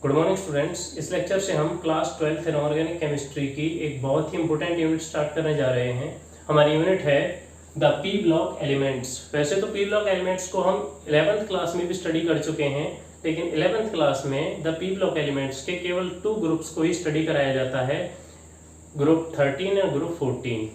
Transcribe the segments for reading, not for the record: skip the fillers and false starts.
Good morning students. इस lecture से हम क्लास 12th इनऑर्गेनिक केमिस्ट्री की एक बहुत ही इंपॉर्टेंट यूनिट स्टार्ट करने जा रहे हैं। हमारी यूनिट है द पी ब्लॉक एलिमेंट्स। वैसे तो पी ब्लॉक एलिमेंट्स को हम 11th क्लास में भी स्टडी कर चुके हैं, लेकिन 11th क्लास में द पी ब्लॉक एलिमेंट्स के केवल 2 ग्रुप्स को ही स्टडी कराया जाता है, ग्रुप 13 और ग्रुप 14।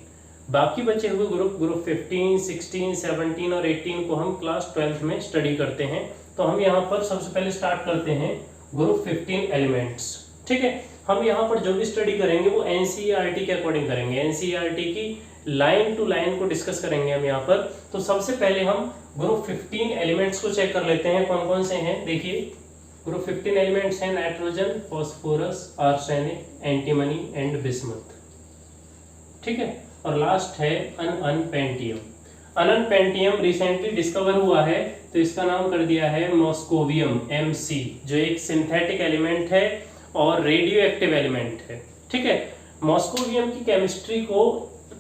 बाकी बचे हुए ग्रुप 15, 16, 17 और 18 को हम क्लास 12th में स्टडी करते हैं। तो हम यहाँ पर सबसे पहले स्टार्ट करते हैं ग्रुप 15 एलिमेंट्स। ठीक है, हम यहाँ पर जो भी स्टडी करेंगे वो एनसीईआरटी के अकॉर्डिंग करेंगे, एनसीईआरटी की लाइन टू लाइन को डिस्कस करेंगे हम यहाँ पर। तो सबसे पहले हम ग्रुप 15 एलिमेंट्स को चेक कर लेते हैं कौन कौन से हैं। देखिए, ग्रुप 15 एलिमेंट्स हैं nitrogen, phosphorus, arsenic, antimony and bismuth. ठीक है, और लास्ट है अनपेंटियम। अनपेंटियम रिसेंटली डिस्कवर हुआ है, तो इसका नाम कर दिया है मॉस्कोवियम, MC, जो एक सिंथेटिक एलिमेंट है और रेडियो एक्टिव एलिमेंट है। ठीक है, मॉस्कोवियम की केमिस्ट्री को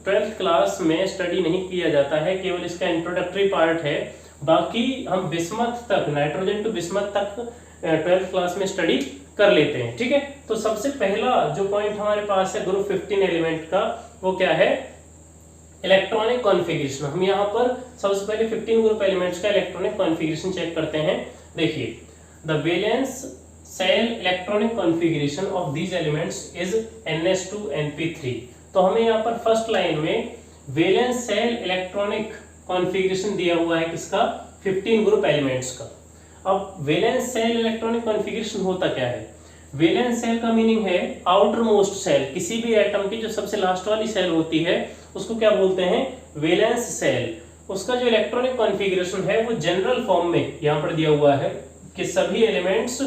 12th क्लास में स्टडी नहीं किया जाता है, केवल इसका इंट्रोडक्टरी पार्ट है। बाकी हम बिस्मथ तक, नाइट्रोजन टू बिस्मथ तक 12th क्लास में स्टडी कर लेते हैं। ठीक है, तो सबसे पहला जो पॉइंट हमारे पास है ग्रुप 15 एलिमेंट का, वो क्या है? Electronic configuration. हम यहाँ पर सबसे पहले 15 ग्रुप एलिमेंट्स का इलेक्ट्रॉनिक कॉन्फ़िगरेशन चेक करते हैं। देखिए, the valence shell electronic configuration of these elements is NS2 Np3। तो हमें यहाँ पर फर्स्ट लाइन में वैलेंस सेल इलेक्ट्रॉनिक कॉन्फ़िगरेशन दिया हुआ है किसका? 15 ग्रुप एलिमेंट्स का। अब वैलेंस सेल इलेक्ट्रॉनिक कॉन्फ़िगरेशन होता क्या है? वैलेंस सेल का मीनिंग है आउटर मोस्ट सेल। किसी भी एटम की जो सबसे लास्ट वाली सेल होती है उसको क्या बोलते हैं? Valence shell. उसका जो इलेक्ट्रॉनिक कॉन्फ़िगरेशन है वो जनरल फॉर्म में यहाँ पर दिया हुआ है कि सभी एलिमेंट्स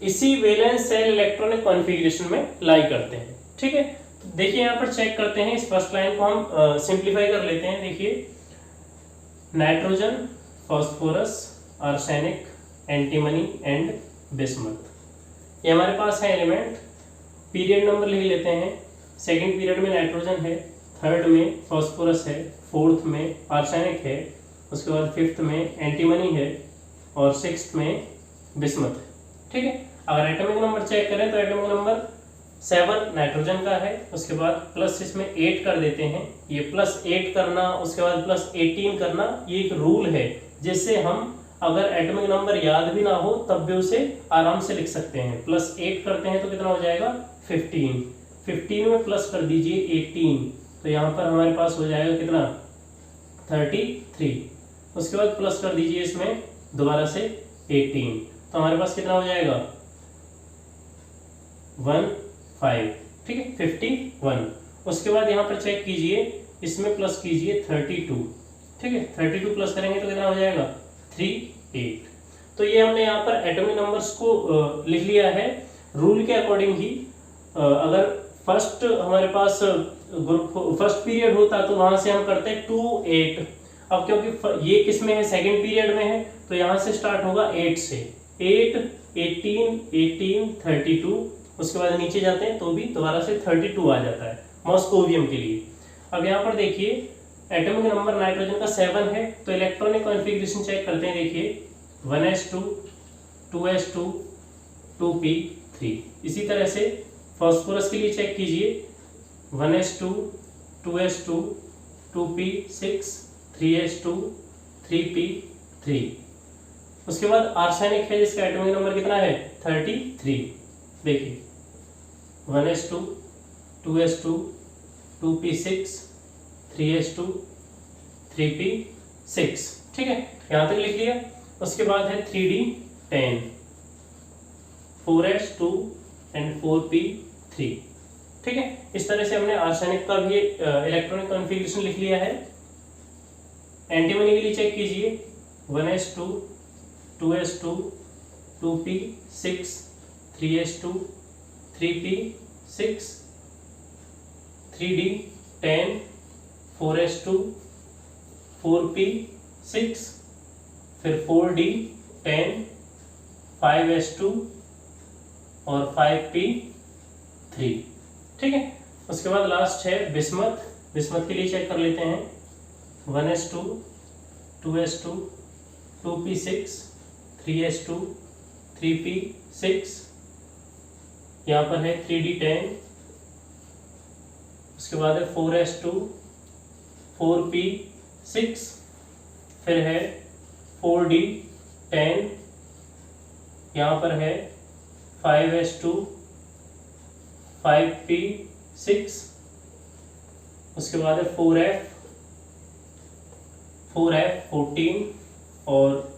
इसी वैलेंस सेल इलेक्ट्रॉनिक कॉन्फ़िगरेशन में लाई करते हैं। ठीक है, तो देखिए यहाँ पर चेक करते हैं, इस फर्स्ट लाइन को हम सिंप्लीफाई कर लेते हैं। देखिए, nitrogen, phosphorus, arsenic, antimony and bismuth, ये हमारे पास है एलिमेंट। पीरियड नंबर लिख लेते हैं। सेकंड पीरियड में नाइट्रोजन है, थर्ड में फॉस्फोरस है, फोर्थ में आर्सेनिक है, उसके बाद फिफ्थ में एंटीमनी है और सिक्स्थ में बिस्मथ है। ठीक है, अगर एटॉमिक नंबर चेक करें तो एटॉमिक नंबर 7 नाइट्रोजन का है, उसके बाद प्लस इसमें 8 कर देते हैं। ये +8 करना, उसके बाद +18 करना, ये एक रूल है जिससे हम अगर एटॉमिक नंबर याद भी ना हो तब भी उसे आराम से लिख सकते हैं। +8 करते हैं तो कितना हो जाएगा? 15। 15 में प्लस कर दीजिए 18, तो यहाँ पर हमारे पास हो जाएगा कितना? 33। उसके बाद प्लस कर दीजिए इसमें दोबारा से 18, तो हमारे पास कितना हो जाएगा? 15। ठीक है, 51। उसके बाद यहाँ पर चेक कीजिए, इसमें प्लस कीजिए 32। ठीक है, 32 प्लस करेंगे तो कितना हो जाएगा? 38। तो ये हमने यहाँ पर एटॉमिक नंबर्स को लिख लिया है रूल के अकॉर्डिंग ही। अगर फर्स्ट हमारे पास ग्रुप फर्स्ट पीरियड होता तो वहां से हम करते 2 8। अब क्योंकि ये किस में है? सेकंड पीरियड में है, तो यहाँ से स्टार्ट होगा 8 से। 8, 18, 18, 32, उसके बाद नीचे जाते हैं तो भी दोबारा से 32 आ जाता है मॉस्कोवियम के लिए। अब यहाँ पर देखिए, एटॉमिक नंबर नाइट्रोजन का 7 है, तो इलेक्ट्रॉनिक कॉन्फ़िगरेशन चेक करते हैं। देखिए, 1s2, 2s2, 2p3। इसी तरह से फॉस्फोरस के लिए चेक कीजिए, 1s2, 2s2, 2p6, 3s2, 3p3। उसके बाद आर्सेनिक है जिसका एटॉमिक नंबर कितना है? 33। देखिए, 1s2, 2s2, 2p6, 3s2, 3p6। ठीक है, यहां तक लिख लिया। उसके बाद है 3d10, 4s2 एंड 4p3। ठीक है, इस तरह से हमने आर्सेनिक का भी इलेक्ट्रॉनिक कॉन्फ़िगरेशन लिख लिया है। एंटीमनी के लिए चेक कीजिए, 1s2, 2s2, 2p6, 3s2, 3p6, 3d10, 4s2, 4p6, फिर 4d10, 5s2 और 5p3। ठीक है, उसके बाद लास्ट है बिस्मथ। बिस्मथ के लिए चेक कर लेते हैं, 1s2, 2s2, 2p6, 3s2, 3p6, यहाँ पर है 3d10, उसके बाद है 4s2, 4p6, फिर है 4d10, यहाँ पर है 5s2, 5p6, उसके बाद है 4f14 और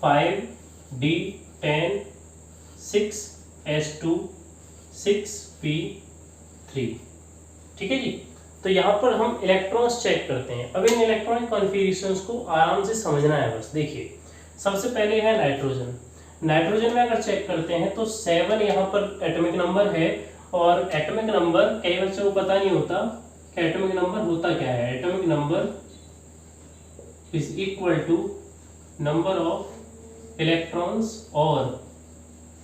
5d10, 6s2, 6p3। ठीक है जी। तो यहाँ पर हम इलेक्ट्रॉन्स चेक करते हैं। अब इन इलेक्ट्रॉनिक कॉन्फ़िगरेशंस को आराम से समझना है बस। देखिए सबसे पहले है नाइट्रोजन। नाइट्रोजन में अगर चेक करते हैं तो 7 यहाँ पर एटॉमिक नंबर है, और एटॉमिक नंबर कई बच्चों को पता नहीं होता कि एटॉमिक नंबर होता क्या है। Atomic number is equal to number of electrons और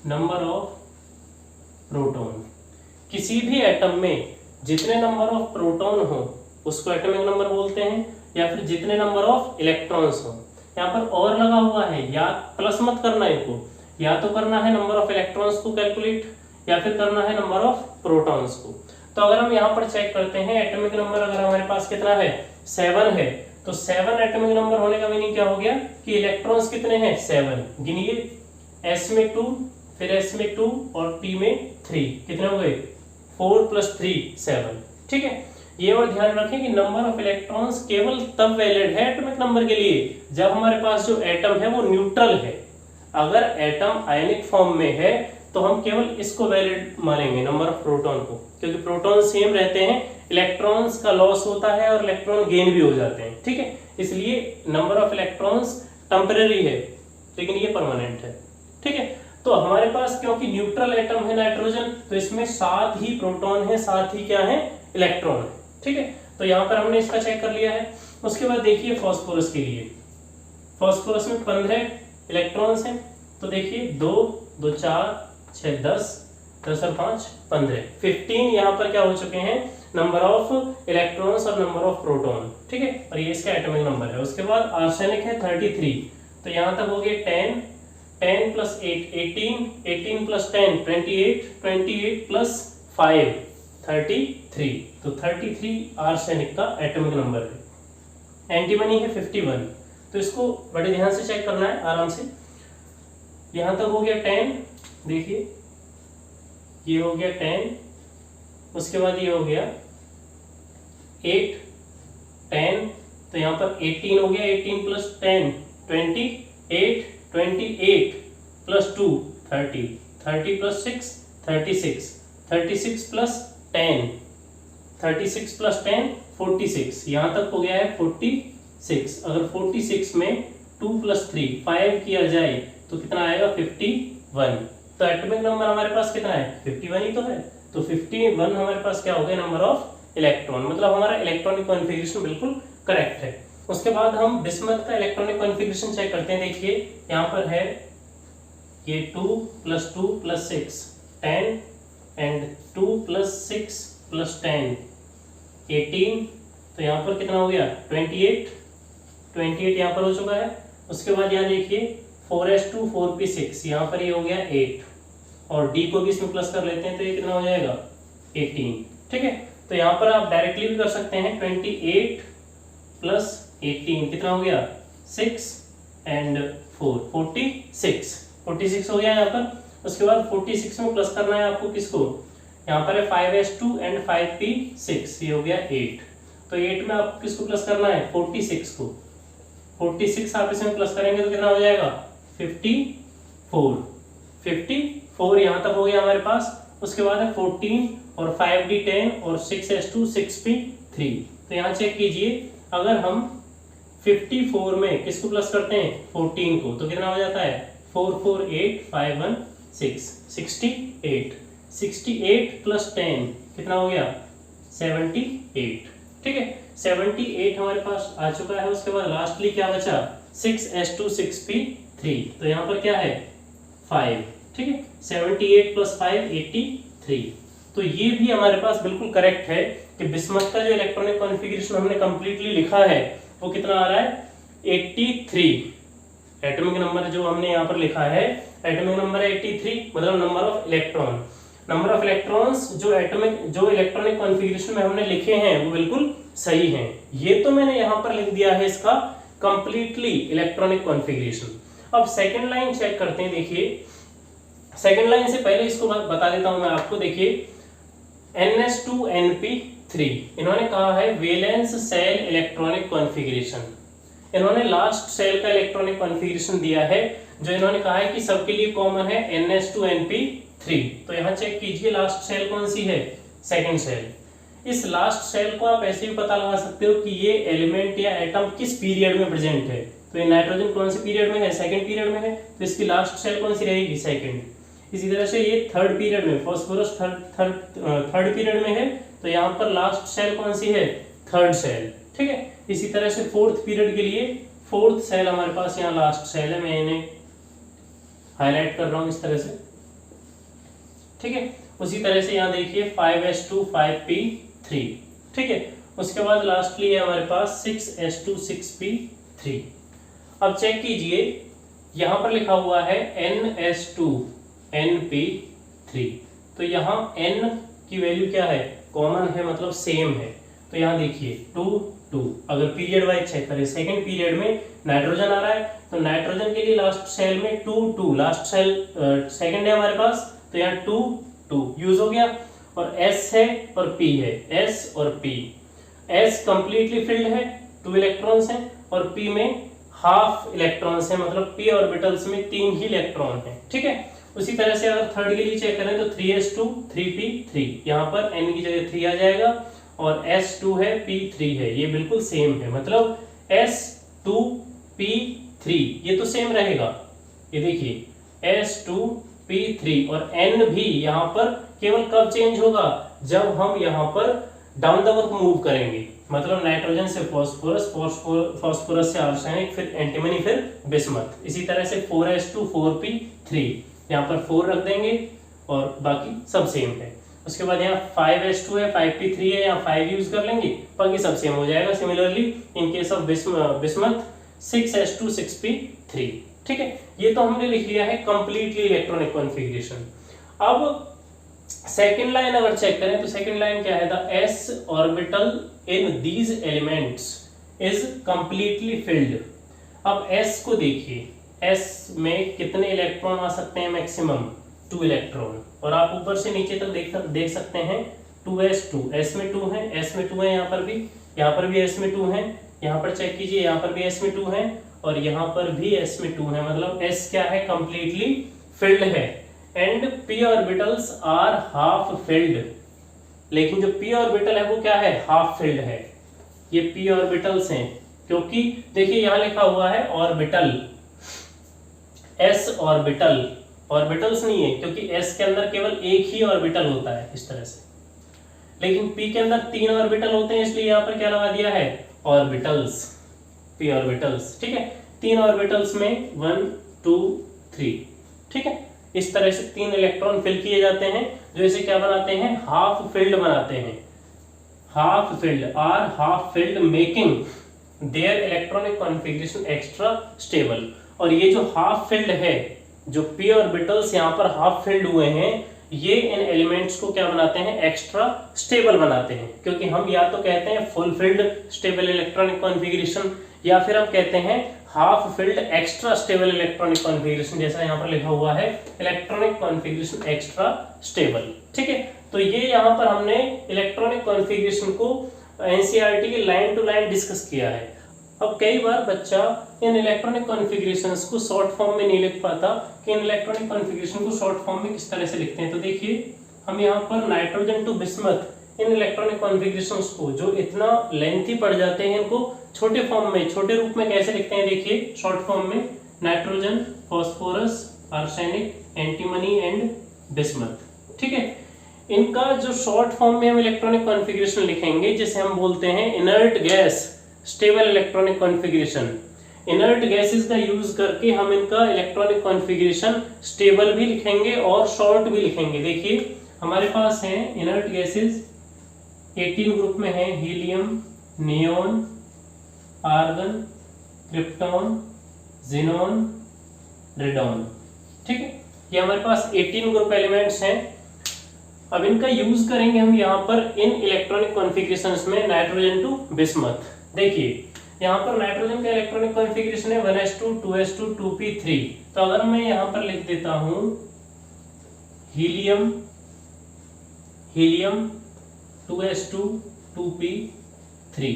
नंबर ऑफ प्रोटॉन। किसी भी एटम में जितने नंबर ऑफ प्रोटॉन हो उसको एटॉमिक नंबर बोलते हैं, या फिर जितने नंबर ऑफ इलेक्ट्रॉन्स हो। यहाँ पर और लगा हुआ है, या प्लस मत करना इनको, या तो करना है नंबर ऑफ इलेक्ट्रॉन्स को कैलकुलेट, या फिर करना है नंबर ऑफ प्रोटॉन्स को। तो अगर हम यहाँ पर चेक करते हैं एटॉमिक नंबर, अगर हमारे पास कितना है 7 है, तो 7 एटॉमिक नंबर होने का मीनिंग क्या हो गया कि इलेक्ट्रॉन्स कितने हैं 7। गिनिए, s में 2, फिर s में 2 और p में 3, कितने हो गए 4 + 3 7। ठीक है। ये और ध्यान रखें कि नंबर ऑफ इलेक्ट्रॉन्स केवल तब वैलिड है एटॉमिक नंबर के लिए जब हमारे पास जो एटम है वो न्यूट्रल है। अगर एटम आयनिक फॉर्म में है तो हम केवल इसको वैलिड मानेंगे, नंबर ऑफ प्रोटॉन को, क्योंकि प्रोटॉन सेम रहते हैं, इलेक्ट्रॉन्स का लॉस होता है और इलेक्ट्रॉन गेन भी हो जाते हैं। ठीक है, इसलिए नंबर ऑफ इलेक्ट्रॉन्स टेम्परेरी है लेकिन ये परमानेंट है। ठीक है, तो हमारे पास क्योंकि न्यूट्रल एटम है नाइट्रोजन, तो इसमें 7 ही प्रोटॉन है, 7 ही क्या है इलेक्ट्रॉन है। ठीक है, तो यहाँ पर हमने इसका चेक कर लिया है। उसके बाद देखिए फास्फोरस के लिए, फास्फोरस में 15 इलेक्ट्रॉन्स हैं। तो देखिए 2 2 4 6 10 10 और 5 15, 15 यहाँ पर क्या हो चुके हैं नंबर ऑफ इलेक्ट्रॉन्स और नंबर ऑफ प्रोटॉन। ठीक है, और ये इसका एटॉमिक नंबर है। उसके बाद आर्सेनिक है 33, तो यहाँ तक हो गए 10 10 + 8 18 18 + 10 28 28 + 5 33, तो 33 आर्सेनिक का एटॉमिक नंबर है। एंटीमनी है 51, तो इसको बड़े ध्यान से चेक करना है आराम से। यहाँ तक हो गया 10, देखिए ये हो गया 10, उसके बाद ये हो गया 8 10, तो यहाँ पर 18 हो गया, 18 + 10 28 28 + 2 30 30 + 6 36 36 + 10 36 + 10 46, यहाँ तक हो गया है 46। अगर 46 में 2 + 3 5 किया जाए तो कितना आएगा 51। तो एटॉमिक नंबर हमारे पास कितना है 51 ही तो है। तो 51 हमारे पास क्या हो गया नंबर ऑफ इलेक्ट्रॉन, मतलब हमारा इलेक्ट्रॉनिक कॉन्फ़िगरेशन बिल्कुल करेक्ट है। उसके बाद हम बिस्मथ का इलेक्ट्रॉनिक कॉन्फ़िगरेशन चेक करते हैं। देखिए यहाँ पर है ये 2 + 2 + 6 10 एंड 2 + 6 + 10 18, तो यहाँ पर कितना हो गया 28 28 यहाँ पर हो चुका है। उसके बाद यहाँ देखिए 4s2 4p6, यहाँ पर ये हो गया 8, और d को भी इसमें प्लस कर लेते हैं तो ये कितना हो जाएगा 18। ठीक है, तो यहाँ पर आप डायरेक्टली भी कर सकते हैं 28 + 18 कितना हो गया 6 एंड 4 46 हो गया यहाँ पर। उसके बाद 46 में प्लस करना है आपको किसको, यहाँ पर है 5s2 एंड 5p6, ये हो गया 8, तो 8 में आपको किसको प्लस करना है 46 को। 46 आप इसमें प्लस करेंगे तो कितना हो जाएगा 54 यहाँ तक हो गया हमारे पास। उसके बाद है 14 और 5d10 और 6s2 6p3। तो यहाँ चेक कीजिए, अगर हम 54 में किसको प्लस करते हैं 14 को, तो कितना हो जाता है 4 4 8 5 1 6 68 + 10 कितना हो गया 78। ठीक है, 78 हमारे पास आ चुका है। उसके बाद लास्टली क्या बचा 6s2 6p3, तो यहाँ पर क्या है 5। ठीक है, 78 + 5 83। तो ये भी हमारे पास बिल्कुल करेक्ट है कि बिस्मथ का जो इलेक्ट्रॉनिक कॉन्फ़िगरेशन हमने कंप्लीटली लिखा है वो कितना आ रहा है 83। एटॉमिक नंबर जो हमने यहाँ पर लिखा है, एटॉमिक नंबर 83, मतलब number of electron. Number of electrons जो इलेक्ट्रॉनिक कॉन्फ़िगरेशन में हमने लिखे हैं वो बिल्कुल सही हैं। ये तो मैंने यहाँ पर लिख दिया है इसका कंप्लीटली इलेक्ट्रॉनिक कॉन्फ़िगरेशन। अब सेकंड लाइन चेक करते हैं। देखिए सेकंड लाइन से पहले इसको बता देता हूं मैं आपको। देखिए NS2NP3 इन्होंने कहा है वैलेंस सेल इलेक्ट्रॉनिक कॉन्फ़िगरेशन। इन्होंने लास्ट सेल का इलेक्ट्रॉनिक कॉन्फ़िगरेशन दिया है जो इन्होंने कहा है कि सबके लिए कॉमन है NS2NP3। तो यहाँ चेक कीजिए लास्ट सेल कौन सी है, सेकंड सेल। इस लास्ट सेल को आप ऐसे भी पता लगा सकते हो कि ये एलिमेंट या एटम किस पीरियड में प्रेजेंट है। तो ये नाइट्रोजन कौन से पीरियड में है, सेकंड पीरियड में है, तो इसकी लास्ट सेल कौन सी रहेगी, सेकंड। इसी तरह से ये थर्ड पीरियड में, फास्फोरस थर्ड पीरियड में है, तो यहाँ पर लास्ट सेल कौन सी है, थर्ड सेल। ठीक है, इसी तरह से फोर्थ पीरियड के लिए फोर्थ सेल हमारे पास यहाँ लास्ट सेल है, मैं इन्हें हाईलाइट कर रहा हूँ इस तरह से। ठीक है, उसी तरह से यहाँ देखिए 5s2 5p3। ठीक है, उसके बाद लास्टली है हमारे पास 6s2 6p3। अब चेक कीजिए यहाँ पर लिखा हुआ है NS2 NP3, तो यहाँ N की वैल्यू क्या है, कॉमन है, मतलब सेम है। तो यहाँ देखिए 2 2, अगर पीरियड वाइज चेक करें, सेकंड पीरियड में नाइट्रोजन आ रहा है तो नाइट्रोजन के लिए लास्ट सेल में 2 2, लास्ट सेल सेकंड है हमारे पास, तो यहाँ 2 2 यूज हो गया। और S है और P है, S और P। S कंप्लीटली फिल्ड है, 2 इलेक्ट्रॉन्स हैं, और P में हाफ इलेक्ट्रॉन्स है, मतलब p ऑर्बिटल्स में 3 ही इलेक्ट्रॉन है। ठीक है, उसी तरह से अगर थर्ड के लिए चेक करें तो 3s2 3p3, यहाँ पर n की जगह 3 आ जाएगा, और s2 है p3 है, ये बिल्कुल सेम है, मतलब s2 p3 ये तो सेम रहेगा। ये देखिए s2 p3, और n भी यहाँ पर केवल कब चेंज होगा, जब हम यहाँ पर डाउन द वर्क मूव करेंगे, मतलब नाइट्रोजन से फास्फोरस, फास्फोरस से आर्सेनिक, फिर एंटीमनी, फिर बिस्मथ। इसी तरह से 4s2 4p3, यहाँ पर 4 रख देंगे और बाकी सब सेम है। उसके बाद यहाँ 5s2 है 5p3 है, यहाँ 5 यूज कर लेंगे, बाकी सब सेम हो जाएगा। Similarly in case of bismuth 6s2 6p3। ठीक है, ये तो हमने लिख लिया है कंप्लीटली इलेक्ट्रॉनिक कॉन्फ़िगरेशन। अब सेकेंड लाइन अगर चेक करें तो सेकेंड लाइन क्या है, the s orbital in these elements is completely filled. अब s को देखिए, s में कितने इलेक्ट्रॉन आ सकते हैं, मैक्सिमम 2 इलेक्ट्रॉन, और आप ऊपर से नीचे तक देख सकते हैं 2s2, s में 2 है, s में 2 है, यहाँ पर भी s में 2 है, यहाँ पर चेक कीजिए, यहाँ पर भी s में 2 है, और यहाँ पर भी s में 2 है, मतलब s क्या है, कंप्लीटली फिल्ड है। And p orbitals are half filled, लेकिन जो p ऑर्बिटल है वो क्या है, हाफ फिल्ड है। ये p ऑर्बिटल्स हैं, क्योंकि देखिए यहाँ लिखा हुआ है ऑर्बिटल, s ऑर्बिटल, ऑर्बिटल्स नहीं है, क्योंकि s के अंदर केवल एक ही ऑर्बिटल होता है इस तरह से, लेकिन p के अंदर 3 ऑर्बिटल होते हैं, इसलिए यहाँ पर क्या लगा दिया है, ऑर्बिटल्स, p ऑर्बिटल्स। ठीक है, 3 ऑर्बिटल्स में 1 2 3। ठीक है, इस तरह से 3 इलेक्ट्रॉन फिल किए जाते हैं, जो इसे क्या बनाते हैं, हाफ फिल्ड बनाते हैं। Half filled are half filled making their electronic configuration extra stable. और ये जो हाफ फिल्ड है, जो p ऑर्बिटल्स यहाँ पर हाफ फिल्ड हुए हैं, ये इन एलिमेंट्स को क्या बनाते हैं, एक्स्ट्रा स्टेबल बनाते हैं। क्योंकि हम या तो कहते हैं full field stable electronic configuration, या फिर हम कहते हैं half field extra stable electronic configuration, जैसा यहाँ पर लिखा हुआ है इलेक्ट्रॉनिक कॉन्फ़िगरेशन एक्स्ट्रा स्टेबल। ठीक है, तो ये यहाँ पर हमने इलेक्ट्रॉनिक कॉन्फ़िगरेशन को एनसीईआरटी के लाइन टू लाइन डिस्कस किया है। अब कई बार बच्चा इन इलेक्ट्रॉनिक कॉन्फ़िगरेशंस को शॉर्ट फॉर्म में नहीं लिख पाता कि इन इलेक्ट्रॉनिक कॉन्फ़िगरेशन को शॉर्ट फॉर्म में किस तरह से लिखते हैं। तो देखिए हम यहाँ पर nitrogen to bismuth in electronic configurations को जो इतना लेंथी पड़ जाते हैं, इनको छोटे फॉर्म में, छोटे रूप में कैसे लिखते हैं, देखिए शॉर्ट फॉर्म में nitrogen, phosphorus, arsenic, antimony and bismuth. ठीक है, इनका जो शॉर्ट फॉर्म में हम इलेक्ट्रॉनिक कॉन्फ़िगरेशन लिखेंगे, जिसे हम बोलते हैं inert gas stable electronic configuration. Inert gases का यूज करके हम इनका इलेक्ट्रॉनिक कॉन्फ़िगरेशन स्टेबल भी लिखेंगे और शॉर्ट भी लिखेंगे। देखिए हमारे पास है इनर्ट गैसेस 18 ग्रुप में है, helium, neon, argon, krypton, xenon, radon. ठीक है, ये हमारे पास 18 ग्रुप एलिमेंट्स हैं। अब इनका यूज करेंगे हम यहाँ पर इन इलेक्ट्रॉनिक कॉन्फ़िगरेशंस में नाइट्रोजन टू बिस्मथ। देखिए यहाँ पर नाइट्रोजन का इलेक्ट्रॉनिक कॉन्फ़िगरेशन है 1s2 2s2 2p3। तो अगर मैं यहाँ पर लिख देता हूँ हीलियम, हीलियम 2s2 2p3,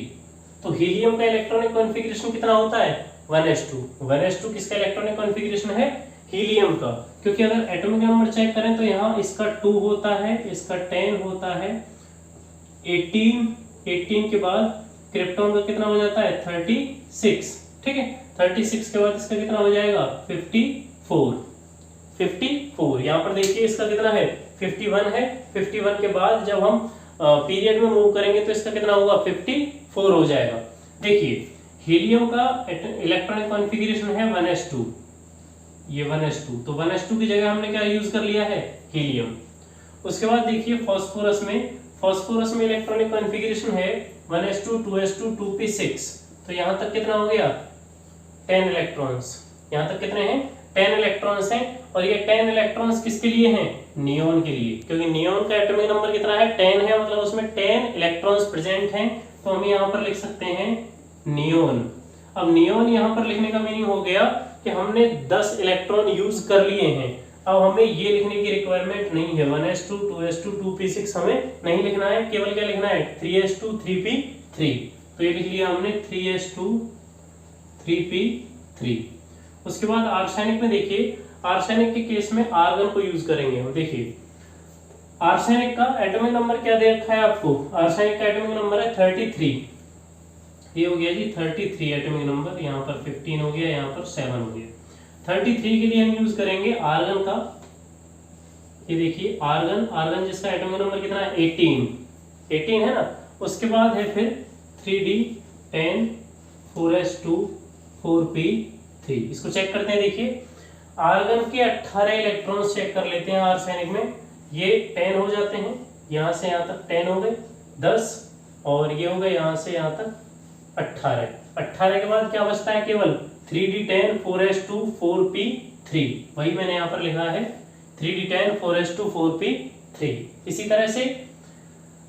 तो हीलियम का इलेक्ट्रॉनिक कॉन्फ़िगरेशन कितना होता है 1s2। 1s2 किसका इलेक्ट्रॉनिक कॉन्फ़िगरेशन है हीलियम का, क्योंकि अगर एटॉमिक नंबर चेक करें तो यहाँ इसका 2 होता है, इसका 10 होता है, 18 के बाद क्रिप्टॉन का कितना हो जाता है 36। ठीक है, 36 के बाद इसका कितना हो जाएगा 54। यहाँ पर देखिए इसका कितना है 51 है। 51 के बाद जब हम पीरियड में मूव करेंगे तो इसका कितना होगा 54 हो जाएगा। देखिए हीलियम का इलेक्ट्रॉनिक कॉन्फ़िगरेशन है 1s2, ये 1s2, तो 1s2 की जगह हमने क्या यूज कर लिया है हीलियम। उसके बाद देखिए फास्फोरस में इलेक्ट्रॉनिक कॉन्फ़िगरेशन है 1s2 2s2 2p6, तो यहाँ तक कितना हो गया 10 इलेक्ट्रॉन्स। यहाँ तक कितने हैं 10 इलेक्ट्रॉन्स हैं, और ये 10 इलेक्ट्रॉन्स किसके लिए हैं नियोन के लिए, क्योंकि नियोन का एटॉमिक नंबर कितना है 10 है, मतलब उसमें 10 इलेक्ट्रॉन्स प्रेजेंट हैं, तो हम यहाँ पर लिख सकते हैं नियोन। अब नियोन यहाँ पर लिखने का मीनिंग हो गया कि हमने 10 इलेक्ट्रॉन यूज कर लिए हैं। अब हमें ये लिखने की रिक्वायरमेंट नहीं है 1s2 2s2 2p6 हमें नहीं लिखना है, केवल क्या लिखना है 3s2 3p3। तो ये लिख लिया हमने 3s2 3p3। उसके बाद आर्सेनिक में देखिए, आर्सेनिक के केस में आर्गन को यूज करेंगे। देखिए आर्सेनिक का एटॉमिक नंबर क्या दे रखा है आपको, आर्सेनिक का एटॉमिक नंबर है 33। ये हो गया जी 33 एटॉमिक नंबर, यहाँ पर 15 हो गया, यहाँ पर 7 हो गया। 33 के लिए हम यूज करेंगे आर्गन का। ये देखिए आर्गन जिसका एटॉमिक नंबर कितना है 18 है ना। उसके बाद है फिर 3d10 4s2 4p3। इसको चेक करते हैं। देखिए आर्गन के 18 इलेक्ट्रॉन्स चेक कर लेते हैं आर्सेनिक में। ये 10 हो जाते हैं, यहाँ से यहाँ तक 10 हो गए 10, और ये हो गए यहाँ से यहाँ तक 18 के बाद क्या बचता है केवल 3d10 4s2 4p3। वही मैंने यहाँ पर लिखा है 3d10 4s2 4p3। इसी तरह से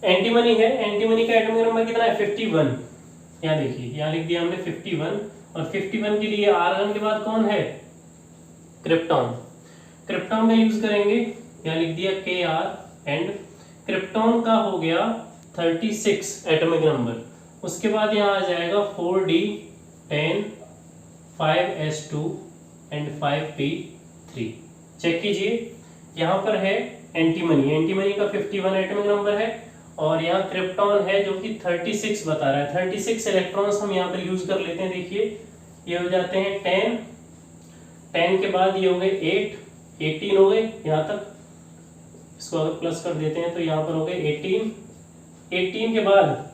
एंटीमनी है, एंटीमनी का एटॉमिक नंबर कितना है 51। यहाँ देखिए यहाँ लिख दिया हमने 51, और 51 के लिए आर्गन के बाद कौन है क्रिप्टॉन। क्रिप्टॉन का यूज करेंगे, यहाँ लिख दिया Kr, एंड क्रिप्टॉन का हो गया 36 एटॉमिक नंबर। उसके बाद यहाँ आ जाएगा 4d10 5s2 and 5p3। Check कीजिए यहाँ पर है एंटीमनी का 51 एटॉमिक नंबर है, और यहाँ क्रिप्टॉन है जो कि 36 बता रहा है। 36 इलेक्ट्रॉन्स हम यहाँ पर यूज कर लेते हैं। देखिए ये हो जाते हैं 10 के बाद ये हो गए 18 हो गए यहाँ तक। इसको अगर प्लस कर देते हैं तो यहाँ पर हो गए 18 के बाद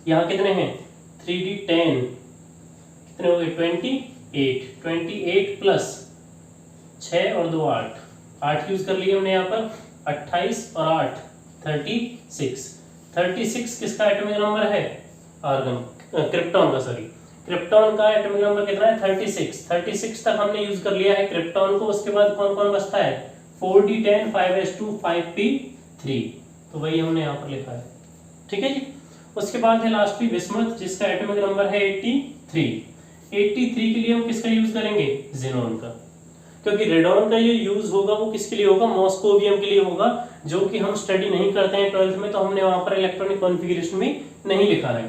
यहाँ कितने हैं 3d10 कितने हो गए 28 प्लस 6 और 2 8 यूज कर लिए हमने यहाँ पर 28 और 8 36 किसका एटॉमिक नंबर है क्रिप्टॉन का, सॉरी क्रिप्टॉन का एटॉमिक नंबर कितना है 36 तक हमने यूज कर लिया है क्रिप्टॉन को। उसके बाद कौन कौन बचता है 4d10 5s2 5p3, तो वही हमने यहाँ पर लिखा है। ठीक है जी। उसके बाद है लास्टली बिस्मथ जिसका एटॉमिक नंबर है 83 के लिए हम किसका यूज करेंगे ज़ेनॉन का, क्योंकि रेडॉन का ये यूज होगा वो किसके लिए होगा मॉस्कोवियम के लिए होगा, जो कि हम स्टडी नहीं करते हैं 12th में, तो हमने वहां पर इलेक्ट्रॉनिक कॉन्फ़िगरेशन भी नहीं लिखा है।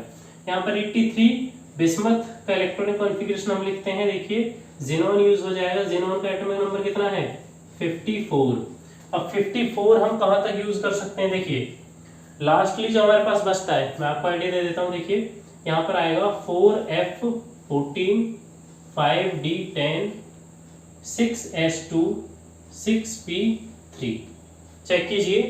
यहाँ पर 83 बिस्मथ का इलेक्ट्रॉनिक कॉन्फ़िगरेशन हम लिखते हैं। देखिए ज़ेनॉन यूज हो जाएगा, ज़ेनॉन का एटॉमिक नंबर कितना है 54। अब 54 हम कहाँ तक यूज कर सकते हैं, देखिए लास्टली जो हमारे पास बचता है मैं आपको आइडिया दे देता हूँ। देखिए यहाँ पर आएगा 4f14 5d10 6s2 6p3। Check कीजिए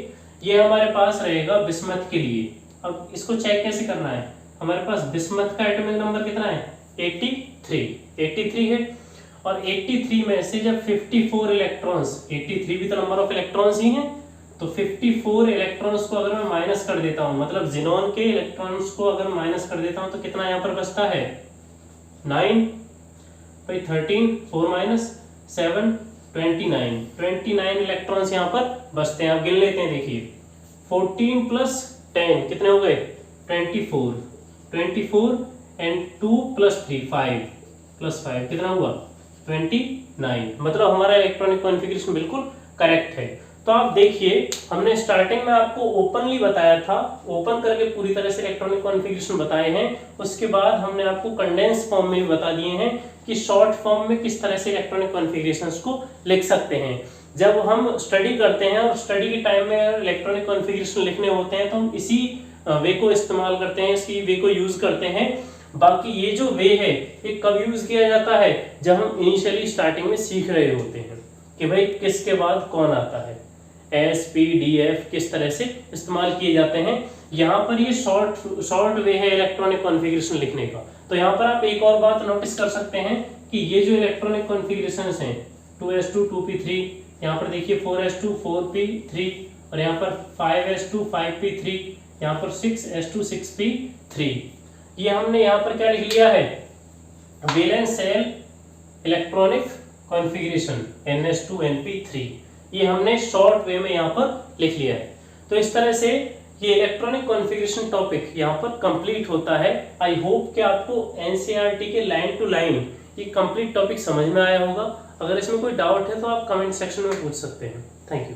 ये हमारे पास रहेगा बिस्मथ के लिए। अब इसको चेक कैसे करना है, हमारे पास बिस्मथ का एटॉमिक नंबर कितना है 83 है, और 83 में से जब 54 इलेक्ट्रॉन्स, 83 भी तो नंबर ऑफ इलेक्ट्रॉन्स ही हैं, तो 54 इलेक्ट्रॉन्स को अगर मैं माइनस कर देता हूं, मतलब ज़ेनॉन के इलेक्ट्रॉन्स को अगर माइनस कर देता हूं तो कितना यहाँ पर बचता है 9। भाई 13, 4 माइनस 7, 29 इलेक्ट्रॉन्स यहाँ पर बचते हैं। आप गिन लेते हैं, देखिए 14 प्लस 10 कितने हो गए 24 एंड 2 प्लस 3 5 कितना हुआ 29। मतलब हमारा इलेक्ट्रॉनिक कॉन्फ़िगरेशन बिल्कुल करेक्ट है। तो आप देखिए हमने स्टार्टिंग में आपको ओपनली बताया था, ओपन करके पूरी तरह से इलेक्ट्रॉनिक कॉन्फ़िगरेशन बताए हैं। उसके बाद हमने आपको कंडेंस फॉर्म में भी बता दिए हैं कि शॉर्ट फॉर्म में किस तरह से इलेक्ट्रॉनिक कॉन्फ़िगरेशंस को लिख सकते हैं। जब हम स्टडी करते हैं और स्टडी के टाइम में इलेक्ट्रॉनिक कॉन्फ़िगरेशन लिखने होते हैं तो हम इसी वे को इस्तेमाल करते हैं, इसकी वे को यूज करते हैं। बाकी ये जो वे है ये कब यूज किया जाता है, जब हम इनिशियली स्टार्टिंग में सीख रहे होते हैं कि भाई किसके बाद कौन आता है, एस पी डी एफ किस तरह से इस्तेमाल किए जाते हैं। यहाँ पर ये शॉर्ट वे है इलेक्ट्रॉनिक कॉन्फ़िगरेशन लिखने का। तो यहाँ पर आप एक और बात नोटिस कर सकते हैं कि ये जो इलेक्ट्रॉनिक कॉन्फ़िगरेशंस हैं 2s2 2p3, यहाँ पर देखिए 4s2 4p3 और यहाँ पर 5s2 5p3, यहाँ पर 6s2 6p3। ये हमने यहाँ पर क्या लिख लिया है, valence shell electronic configuration ns2 np3, ये हमने शॉर्ट वे में यहाँ पर लिख लिया है। तो इस तरह से ये इलेक्ट्रॉनिक कॉन्फ़िगरेशन टॉपिक यहाँ पर कंप्लीट होता है। आई होप कि आपको एनसीईआरटी के लाइन टू लाइन ये कंप्लीट टॉपिक समझ में आया होगा। अगर इसमें कोई डाउट है तो आप कमेंट सेक्शन में पूछ सकते हैं। Thank you.